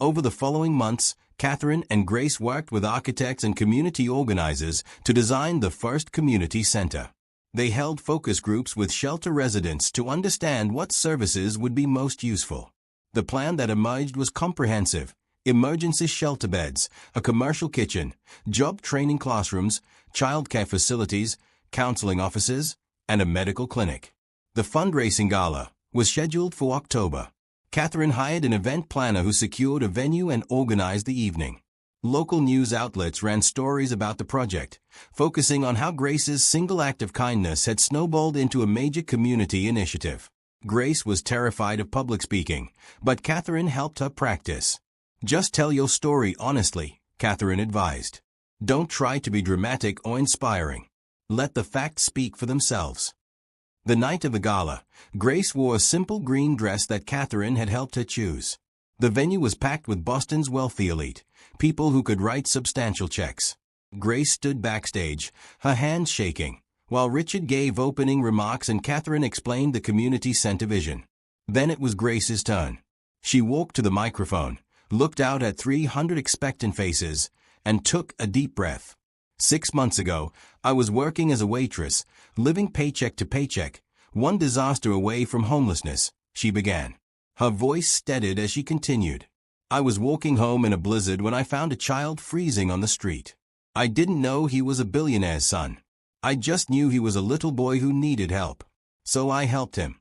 [SPEAKER 1] Over the following months, Catherine and Grace worked with architects and community organizers to design the first community center. They held focus groups with shelter residents to understand what services would be most useful. The plan that emerged was comprehensive: emergency shelter beds, a commercial kitchen, job training classrooms, childcare facilities, counseling offices, and a medical clinic. The fundraising gala was scheduled for October. Catherine hired an event planner who secured a venue and organized the evening. Local news outlets ran stories about the project, focusing on how Grace's single act of kindness had snowballed into a major community initiative. Grace was terrified of public speaking, but Catherine helped her practice. Just tell your story honestly, Catherine advised. Don't try to be dramatic or inspiring. Let the facts speak for themselves. The night of the gala, Grace wore a simple green dress that Catherine had helped her choose. The venue was packed with Boston's wealthy elite, people who could write substantial checks. Grace stood backstage, her hands shaking, while Richard gave opening remarks and Catherine explained the community center vision. Then it was Grace's turn. She walked to the microphone, looked out at 300 expectant faces, and took a deep breath. 6 months ago, I was working as a waitress, living paycheck to paycheck, one disaster away from homelessness, she began. Her voice steadied as she continued. I was walking home in a blizzard when I found a child freezing on the street. I didn't know he was a billionaire's son. I just knew he was a little boy who needed help. So I helped him.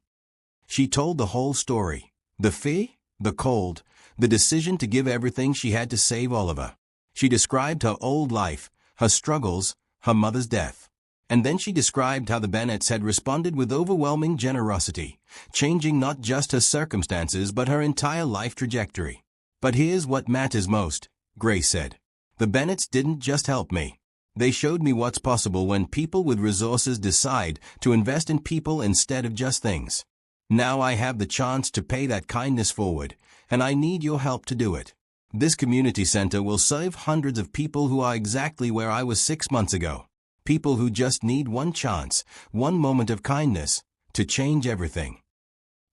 [SPEAKER 1] She told the whole story. The fear, the cold, the decision to give everything she had to save Oliver. She described her old life, her struggles, her mother's death. And then she described how the Bennetts had responded with overwhelming generosity, changing not just her circumstances but her entire life trajectory. But here's what matters most, Grace said. The Bennetts didn't just help me. They showed me what's possible when people with resources decide to invest in people instead of just things. Now I have the chance to pay that kindness forward, and I need your help to do it. This community center will serve hundreds of people who are exactly where I was 6 months ago. People who just need one chance, one moment of kindness, to change everything.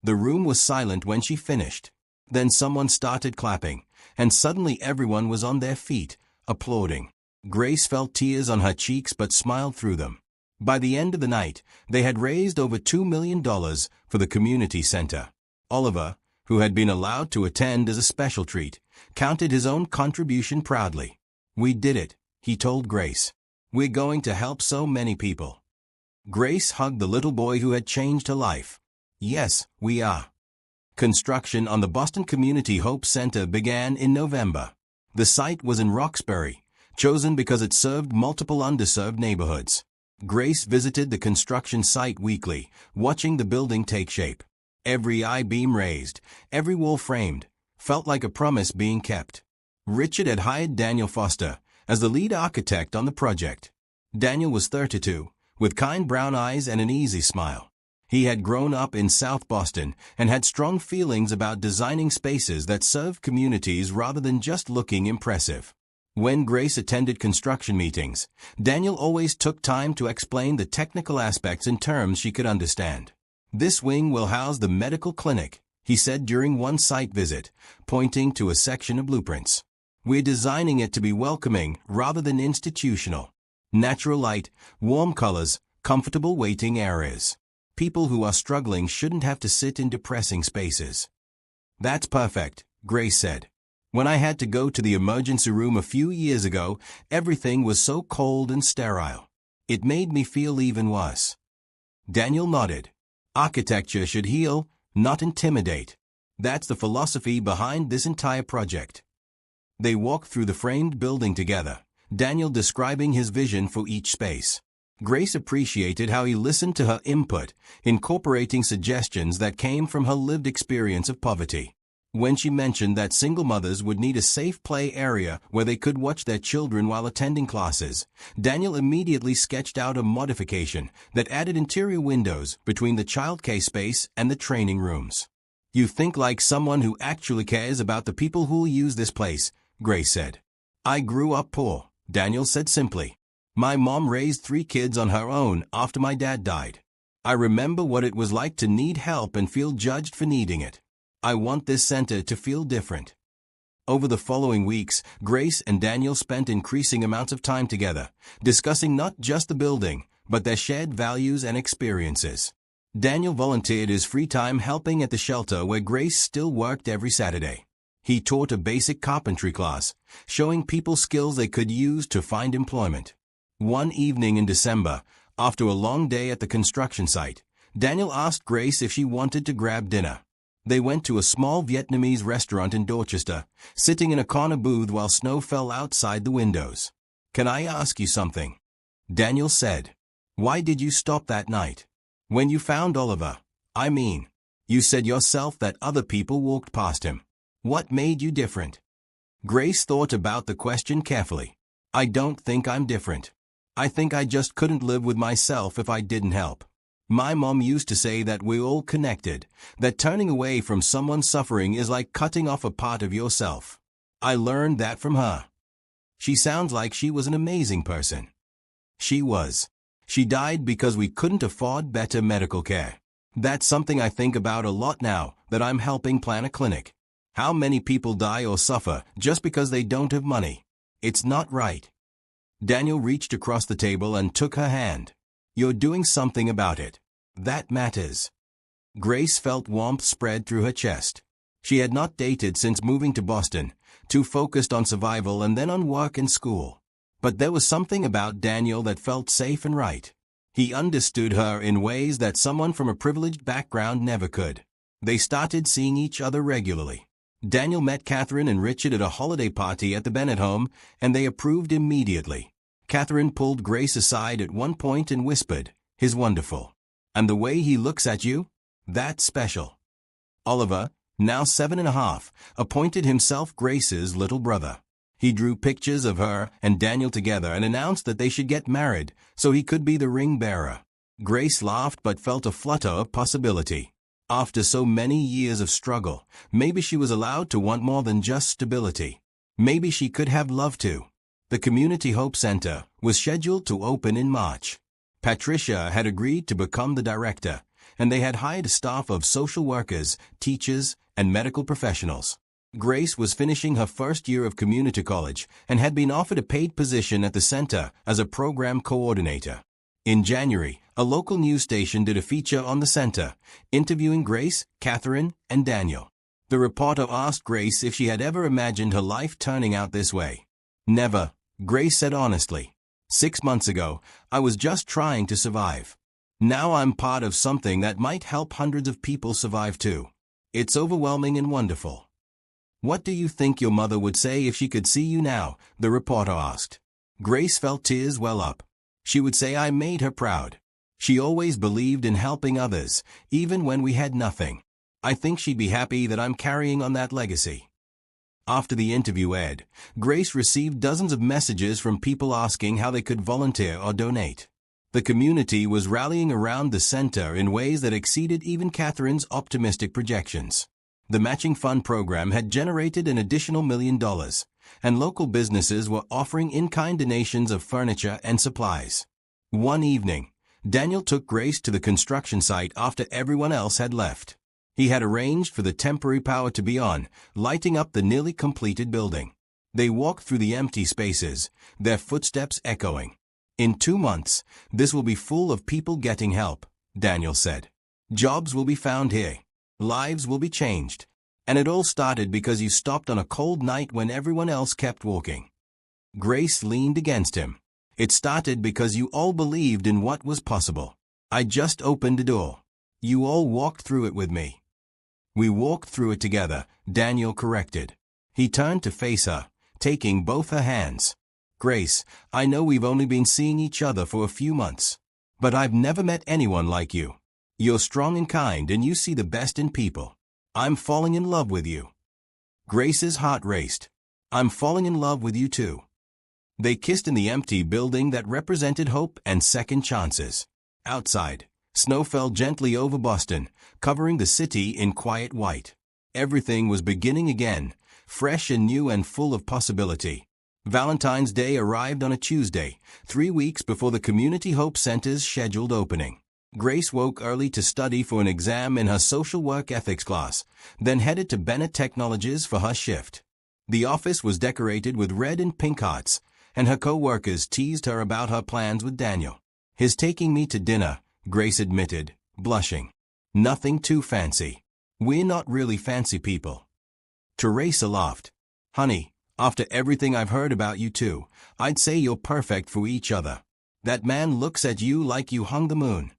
[SPEAKER 1] The room was silent when she finished. Then someone started clapping, and suddenly everyone was on their feet, applauding. Grace felt tears on her cheeks but smiled through them. By the end of the night, they had raised over $2 million for the community center. Oliver, who had been allowed to attend as a special treat, counted his own contribution proudly. We did it, he told Grace. We're going to help so many people. Grace hugged the little boy who had changed her life. Yes, we are. Construction on the Boston Community Hope Center began in November. The site was in Roxbury, chosen because it served multiple underserved neighborhoods. Grace visited the construction site weekly, watching the building take shape. Every I-beam raised, every wall framed, felt like a promise being kept. Richard had hired Daniel Foster as the lead architect on the project. Daniel was 32, with kind brown eyes and an easy smile. He had grown up in South Boston and had strong feelings about designing spaces that served communities rather than just looking impressive. When Grace attended construction meetings, Daniel always took time to explain the technical aspects in terms she could understand. "This wing will house the medical clinic," he said during one site visit, pointing to a section of blueprints. "We're designing it to be welcoming rather than institutional. Natural light, warm colors, comfortable waiting areas. People who are struggling shouldn't have to sit in depressing spaces." "That's perfect," Grace said. "When I had to go to the emergency room a few years ago, everything was so cold and sterile. It made me feel even worse." Daniel nodded. "Architecture should heal, not intimidate. That's the philosophy behind this entire project." They walked through the framed building together, Daniel describing his vision for each space. Grace appreciated how he listened to her input, incorporating suggestions that came from her lived experience of poverty. When she mentioned that single mothers would need a safe play area where they could watch their children while attending classes, Daniel immediately sketched out a modification that added interior windows between the childcare space and the training rooms. "You think like someone who actually cares about the people who'll use this place," Grace said. "I grew up poor," Daniel said simply. "My mom raised 3 kids on her own after my dad died. I remember what it was like to need help and feel judged for needing it. I want this center to feel different." Over the following weeks, Grace and Daniel spent increasing amounts of time together, discussing not just the building, but their shared values and experiences. Daniel volunteered his free time helping at the shelter where Grace still worked every Saturday. He taught a basic carpentry class, showing people skills they could use to find employment. One evening in December, after a long day at the construction site, Daniel asked Grace if she wanted to grab dinner. They went to a small Vietnamese restaurant in Dorchester, sitting in a corner booth while snow fell outside the windows. "Can I ask you something?" Daniel said. "Why did you stop that night? When you found Oliver, I mean, you said yourself that other people walked past him. What made you different?" Grace thought about the question carefully. "I don't think I'm different. I think I just couldn't live with myself if I didn't help. My mom used to say that we're all connected, that turning away from someone suffering is like cutting off a part of yourself. I learned that from her." She sounds like she was an amazing person. She was. She died because we couldn't afford better medical care. That's something I think about a lot now that I'm helping plan a clinic. How many people die or suffer just because they don't have money? It's not right. Daniel reached across the table and took her hand. "You're doing something about it. That matters." Grace felt warmth spread through her chest. She had not dated since moving to Boston, too focused on survival and then on work and school. But there was something about Daniel that felt safe and right. He understood her in ways that someone from a privileged background never could. They started seeing each other regularly. Daniel met Catherine and Richard at a holiday party at the Bennett home, and they approved immediately. Catherine pulled Grace aside at one point and whispered, "He's wonderful. And the way he looks at you? That's special." Oliver, now 7.5, appointed himself Grace's little brother. He drew pictures of her and Daniel together and announced that they should get married so he could be the ring bearer. Grace laughed but felt a flutter of possibility. After so many years of struggle, maybe she was allowed to want more than just stability. Maybe she could have love too. The Community Hope Center was scheduled to open in March. Patricia had agreed to become the director, and they had hired a staff of social workers, teachers, and medical professionals. Grace was finishing her first year of community college and had been offered a paid position at the center as a program coordinator. In January, a local news station did a feature on the center, interviewing Grace, Catherine, and Daniel. The reporter asked Grace if she had ever imagined her life turning out this way. "Never," Grace said honestly. 6 months ago, I was just trying to survive. Now I'm part of something that might help hundreds of people survive too. It's overwhelming and wonderful." "What do you think your mother would say if she could see you now?" the reporter asked. Grace felt tears well up. She would say I made her proud. She always believed in helping others, even when we had nothing. I think she'd be happy that I'm carrying on that legacy. After the interview aired, Grace received dozens of messages from people asking how they could volunteer or donate. The community was rallying around the center in ways that exceeded even Catherine's optimistic projections. The matching fund program had generated an additional $1 million, and local businesses were offering in-kind donations of furniture and supplies. One evening, Daniel took Grace to the construction site after everyone else had left. He had arranged for the temporary power to be on, lighting up the nearly completed building. They walked through the empty spaces, their footsteps echoing. "In 2 months, this will be full of people getting help," Daniel said. "Jobs will be found here. Lives will be changed. And it all started because you stopped on a cold night when everyone else kept walking." Grace leaned against him. "It started because you all believed in what was possible. I just opened a door. You all walked through it with me." "We walked through it together," Daniel corrected. He turned to face her, taking both her hands. "Grace, I know we've only been seeing each other for a few months, but I've never met anyone like you. You're strong and kind, and you see the best in people. I'm falling in love with you." Grace's heart raced. "I'm falling in love with you too." They kissed in the empty building that represented hope and second chances. Outside, snow fell gently over Boston, covering the city in quiet white. Everything was beginning again, fresh and new and full of possibility. Valentine's Day arrived on a Tuesday, 3 weeks before the Community Hope Center's scheduled opening. Grace woke early to study for an exam in her social work ethics class, then headed to Bennett Technologies for her shift. The office was decorated with red and pink hearts, and her co-workers teased her about her plans with Daniel. "He's taking me to dinner," Grace admitted, blushing. "Nothing too fancy. We're not really fancy people." Teresa laughed. "Honey, after everything I've heard about you two, I'd say you're perfect for each other. That man looks at you like you hung the moon."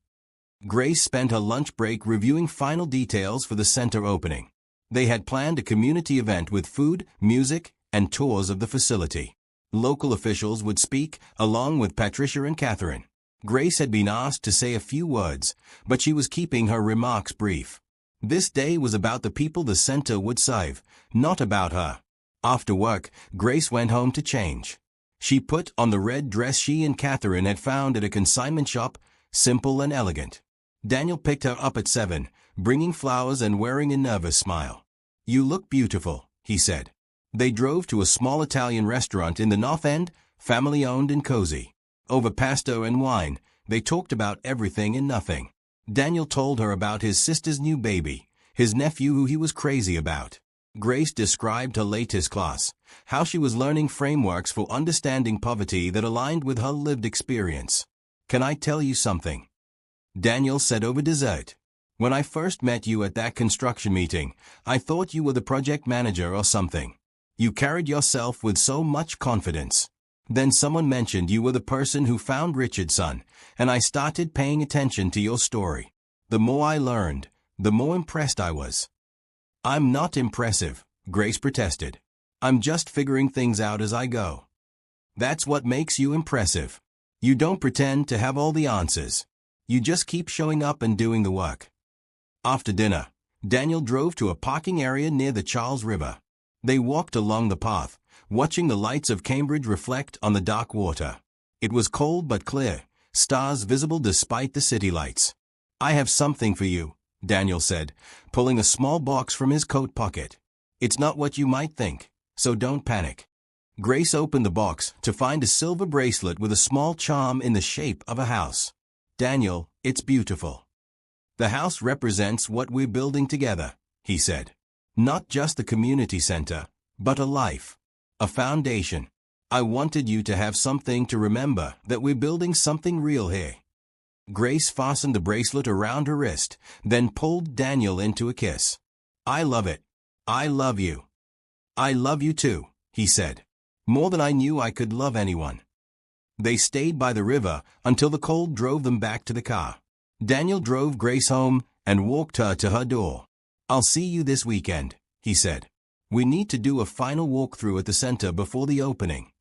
[SPEAKER 1] Grace spent her lunch break reviewing final details for the center opening. They had planned a community event with food, music, and tours of the facility. Local officials would speak, along with Patricia and Catherine. Grace had been asked to say a few words, but she was keeping her remarks brief. This day was about the people the center would serve, not about her. After work, Grace went home to change. She put on the red dress she and Catherine had found at a consignment shop, simple and elegant. Daniel picked her up at 7, bringing flowers and wearing a nervous smile. "You look beautiful," he said. They drove to a small Italian restaurant in the North End, family-owned and cozy. Over pasta and wine, they talked about everything and nothing. Daniel told her about his sister's new baby, his nephew who he was crazy about. Grace described her latest class, how she was learning frameworks for understanding poverty that aligned with her lived experience. "Can I tell you something?" Daniel said over dessert. "When I first met you at that construction meeting, I thought you were the project manager or something. You carried yourself with so much confidence. Then someone mentioned you were the person who found Richard's son, and I started paying attention to your story. The more I learned, the more impressed I was." "I'm not impressive," Grace protested. "I'm just figuring things out as I go." "That's what makes you impressive. You don't pretend to have all the answers. You just keep showing up and doing the work." After dinner, Daniel drove to a parking area near the Charles River. They walked along the path, watching the lights of Cambridge reflect on the dark water. It was cold but clear, stars visible despite the city lights. "I have something for you," Daniel said, pulling a small box from his coat pocket. "It's not what you might think, so don't panic." Grace opened the box to find a silver bracelet with a small charm in the shape of a house. "Daniel, it's beautiful. The house represents what we're building together," he said. "Not just the community center, but a life. A foundation. I wanted you to have something to remember that we're building something real here." Grace fastened the bracelet around her wrist, then pulled Daniel into a kiss. "I love it. I love you." "I love you too," he said. "More than I knew I could love anyone." They stayed by the river until the cold drove them back to the car. Daniel drove Grace home and walked her to her door. "I'll see you this weekend," he said. "We need to do a final walkthrough at the center before the opening."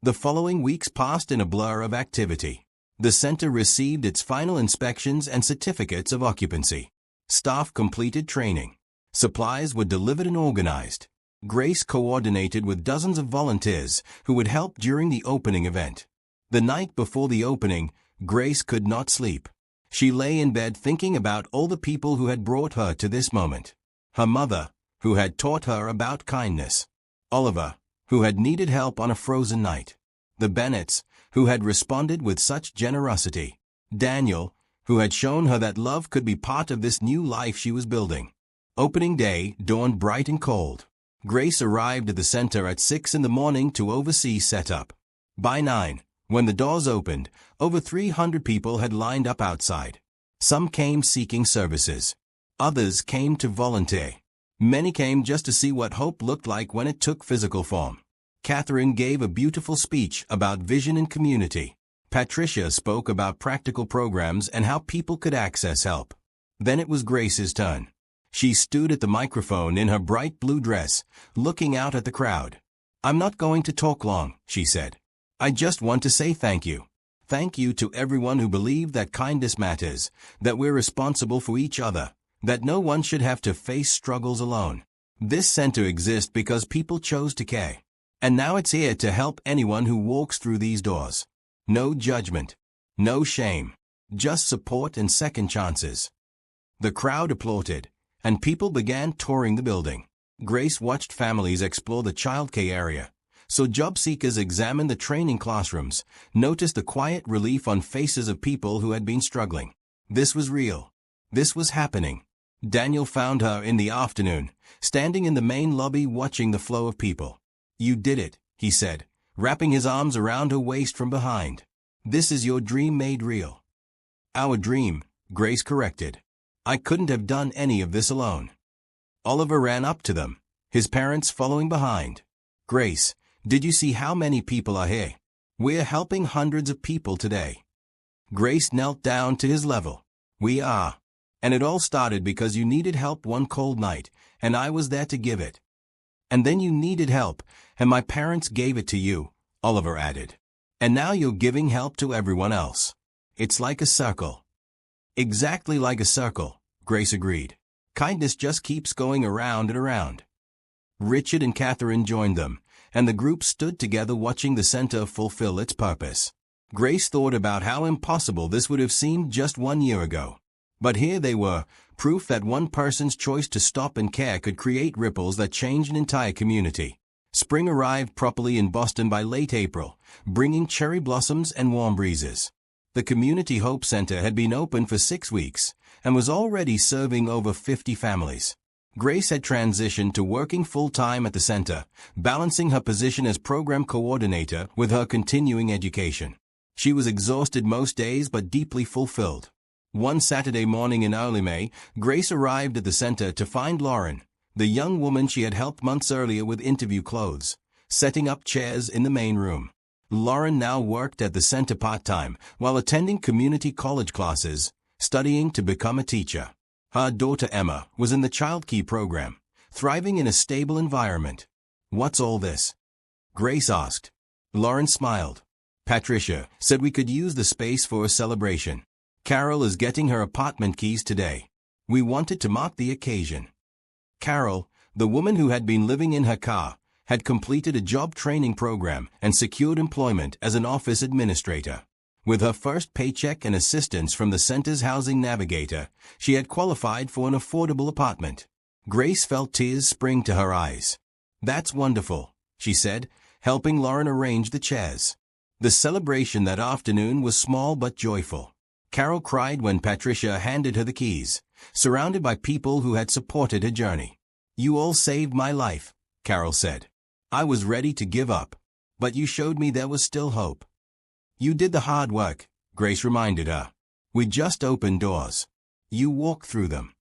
[SPEAKER 1] The following weeks passed in a blur of activity. The center received its final inspections and certificates of occupancy. Staff completed training. Supplies were delivered and organized. Grace coordinated with dozens of volunteers who would help during the opening event. The night before the opening, Grace could not sleep. She lay in bed thinking about all the people who had brought her to this moment. Her mother, who had taught her about kindness. Oliver, who had needed help on a frozen night. The Bennets, who had responded with such generosity. Daniel, who had shown her that love could be part of this new life she was building. Opening day dawned bright and cold. Grace arrived at the center at 6 in the morning to oversee setup. By 9, when the doors opened, over 300 people had lined up outside. Some came seeking services. Others came to volunteer. Many came just to see what hope looked like when it took physical form. Catherine gave a beautiful speech about vision and community. Patricia spoke about practical programs and how people could access help. Then it was Grace's turn. She stood at the microphone in her bright blue dress, looking out at the crowd. "I'm not going to talk long," she said. "I just want to say thank you. Thank you to everyone who believed that kindness matters, that we're responsible for each other, that no one should have to face struggles alone. This center exists because people chose to care. And now it's here to help anyone who walks through these doors. No judgment. No shame. Just support and second chances." The crowd applauded, and people began touring the building. Grace watched families explore the childcare area. So job seekers examined the training classrooms, noticed the quiet relief on faces of people who had been struggling. This was real. This was happening. Daniel found her in the afternoon, standing in the main lobby watching the flow of people. "You did it," he said, wrapping his arms around her waist from behind. "This is your dream made real." "Our dream," Grace corrected. "I couldn't have done any of this alone." Oliver ran up to them, his parents following behind. "Grace, did you see how many people are here? We're helping hundreds of people today." Grace knelt down to his level. "We are. And it all started because you needed help one cold night, and I was there to give it. And then you needed help, and my parents gave it to you," Oliver added. "And now you're giving help to everyone else. It's like a circle." "Exactly like a circle," Grace agreed. "Kindness just keeps going around and around." Richard and Catherine joined them, and the group stood together watching the center fulfill its purpose. Grace thought about how impossible this would have seemed just 1 year ago. But here they were, proof that one person's choice to stop and care could create ripples that changed an entire community. Spring arrived properly in Boston by late April, bringing cherry blossoms and warm breezes. The Community Hope Center had been open for 6 weeks and was already serving over 50 families. Grace had transitioned to working full-time at the center, balancing her position as program coordinator with her continuing education. She was exhausted most days but deeply fulfilled. One Saturday morning in early May, Grace arrived at the center to find Lauren, the young woman she had helped months earlier with interview clothes, setting up chairs in the main room. Lauren now worked at the center part-time while attending community college classes, studying to become a teacher. Her daughter Emma was in the childcare program, thriving in a stable environment. "What's all this?" Grace asked. Lauren smiled. "Patricia said we could use the space for a celebration. Carol is getting her apartment keys today. We wanted to mark the occasion." Carol, the woman who had been living in her car, had completed a job training program and secured employment as an office administrator. With her first paycheck and assistance from the center's housing navigator, she had qualified for an affordable apartment. Grace felt tears spring to her eyes. "That's wonderful," she said, helping Lauren arrange the chairs. The celebration that afternoon was small but joyful. Carol cried when Patricia handed her the keys, surrounded by people who had supported her journey. "You all saved my life," Carol said. "I was ready to give up, but you showed me there was still hope." "You did the hard work," Grace reminded her. "We just opened doors. You walked through them."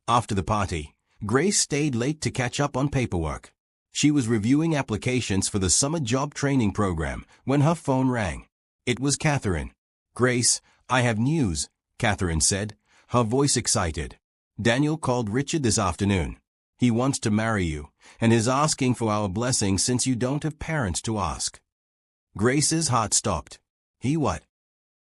[SPEAKER 1] After the party, Grace stayed late to catch up on paperwork. She was reviewing applications for the summer job training program when her phone rang. It was Catherine. "Grace, I have news," Catherine said, her voice excited. "Daniel called Richard this afternoon. He wants to marry you, and is asking for our blessing since you don't have parents to ask." Grace's heart stopped. "He what?"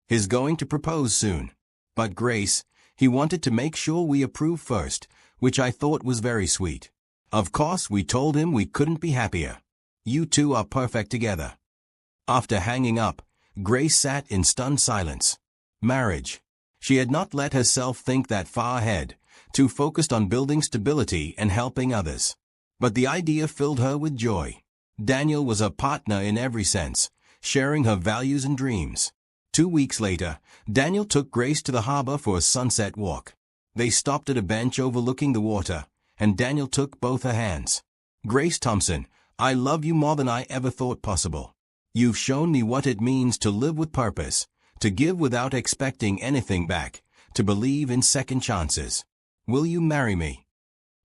[SPEAKER 1] "He's going to propose soon. But Grace, he wanted to make sure we approve first, which I thought was very sweet. Of course, we told him we couldn't be happier. You two are perfect together." After hanging up, Grace sat in stunned silence. Marriage. She had not let herself think that far ahead, too focused on building stability and helping others. But the idea filled her with joy. Daniel was her partner in every sense, sharing her values and dreams. 2 weeks later, Daniel took Grace to the harbor for a sunset walk. They stopped at a bench overlooking the water, and Daniel took both her hands. "Grace Thompson, I love you more than I ever thought possible. You've shown me what it means to live with purpose, to give without expecting anything back, to believe in second chances. Will you marry me?"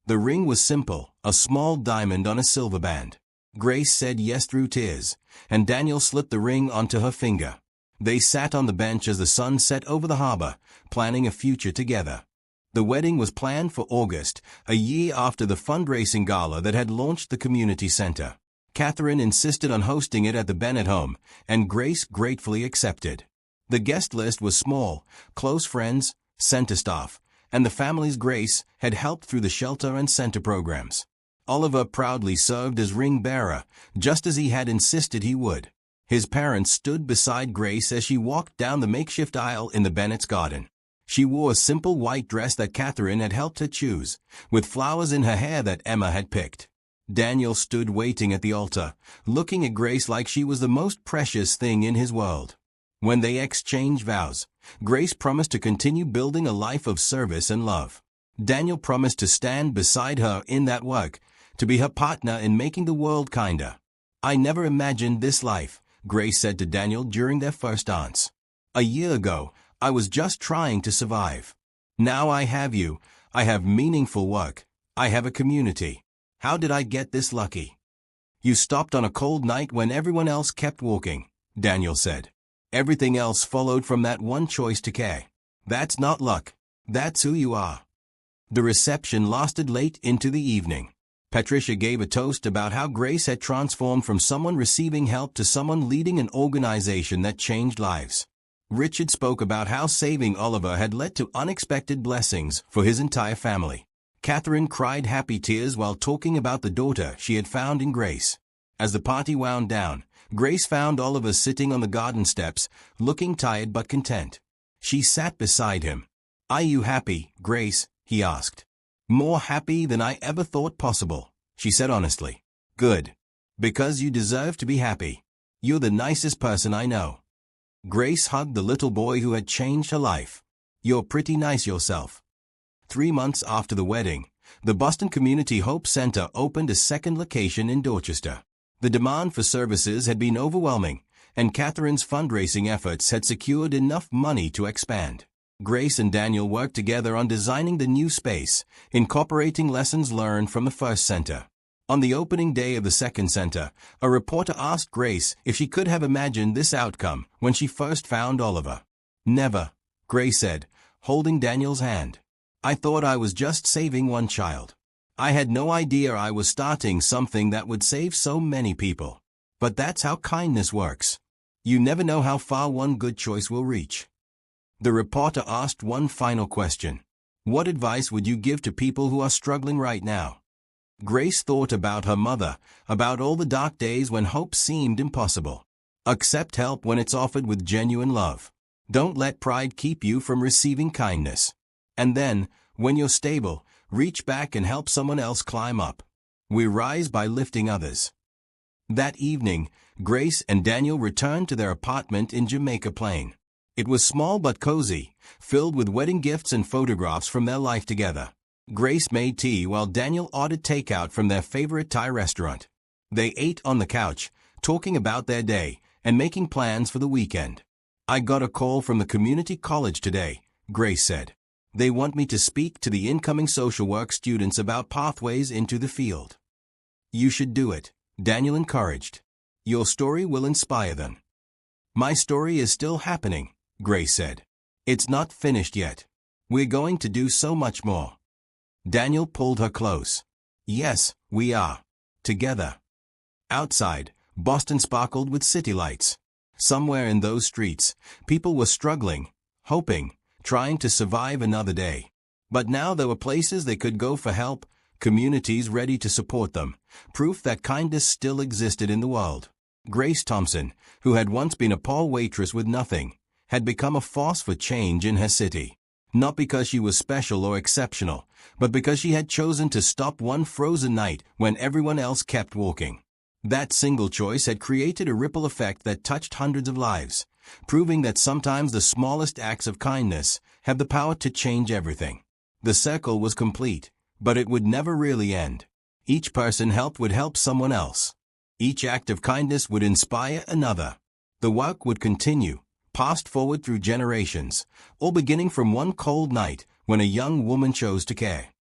[SPEAKER 1] The ring was simple, a small diamond on a silver band. Grace said yes through tears, and Daniel slipped the ring onto her finger. They sat on the bench as the sun set over the harbor, planning a future together. The wedding was planned for August, a year after the fundraising gala that had launched the community center. Catherine insisted on hosting it at the Bennett home, and Grace gratefully accepted. The guest list was small: close friends, center staff, and the families Grace had helped through the shelter and center programs. Oliver proudly served as ring bearer, just as he had insisted he would. His parents stood beside Grace as she walked down the makeshift aisle in the Bennett's garden. She wore a simple white dress that Catherine had helped her choose, with flowers in her hair that Emma had picked. Daniel stood waiting at the altar, looking at Grace like she was the most precious thing in his world. When they exchanged vows, Grace promised to continue building a life of service and love. Daniel promised to stand beside her in that work, to be her partner in making the world kinder. "I never imagined this life," Grace said to Daniel during their first dance. "A year ago, I was just trying to survive. Now I have you, I have meaningful work, I have a community. How did I get this lucky?" "You stopped on a cold night when everyone else kept walking," Daniel said. "Everything else followed from that one choice to care. That's not luck. That's who you are." The reception lasted late into the evening. Patricia gave a toast about how Grace had transformed from someone receiving help to someone leading an organization that changed lives. Richard spoke about how saving Oliver had led to unexpected blessings for his entire family. Catherine cried happy tears while talking about the daughter she had found in Grace. As the party wound down, Grace found Oliver sitting on the garden steps, looking tired but content. She sat beside him. "Are you happy, Grace?" he asked. "More happy than I ever thought possible," she said honestly. "Good. Because you deserve to be happy. You're the nicest person I know." Grace hugged the little boy who had changed her life. "You're pretty nice yourself." 3 months after the wedding, the Boston Community Hope Center opened a second location in Dorchester. The demand for services had been overwhelming, and Catherine's fundraising efforts had secured enough money to expand. Grace and Daniel worked together on designing the new space, incorporating lessons learned from the first center. On the opening day of the second center, a reporter asked Grace if she could have imagined this outcome when she first found Oliver. "Never," Grace said, holding Daniel's hand. "I thought I was just saving one child. I had no idea I was starting something that would save so many people. But that's how kindness works. You never know how far one good choice will reach." The reporter asked one final question. "What advice would you give to people who are struggling right now?" Grace thought about her mother, about all the dark days when hope seemed impossible. Accept help when it's offered with genuine love. Don't let pride keep you from receiving kindness. And then, when you're stable, reach back and help someone else climb up. We rise by lifting others. That evening, Grace and Daniel returned to their apartment in Jamaica Plain. It was small but cozy, filled with wedding gifts and photographs from their life together. Grace made tea while Daniel ordered takeout from their favorite Thai restaurant. They ate on the couch, talking about their day and making plans for the weekend. "I got a call from the community college today," Grace said. "They want me to speak to the incoming social work students about pathways into the field." "You should do it," Daniel encouraged. "Your story will inspire them." "My story is still happening," Grace said. "It's not finished yet. We're going to do so much more." Daniel pulled her close. "Yes, we are. Together." Outside, Boston sparkled with city lights. Somewhere in those streets, people were struggling, hoping, trying to survive another day. But now there were places they could go for help, communities ready to support them, proof that kindness still existed in the world. Grace Thompson, who had once been a poor waitress with nothing, had become a force for change in her city. Not because she was special or exceptional, but because she had chosen to stop one frozen night when everyone else kept walking. That single choice had created a ripple effect that touched hundreds of lives, proving that sometimes the smallest acts of kindness have the power to change everything. The circle was complete, but it would never really end. Each person helped would help someone else. Each act of kindness would inspire another. The work would continue, passed forward through generations, all beginning from one cold night when a young woman chose to care.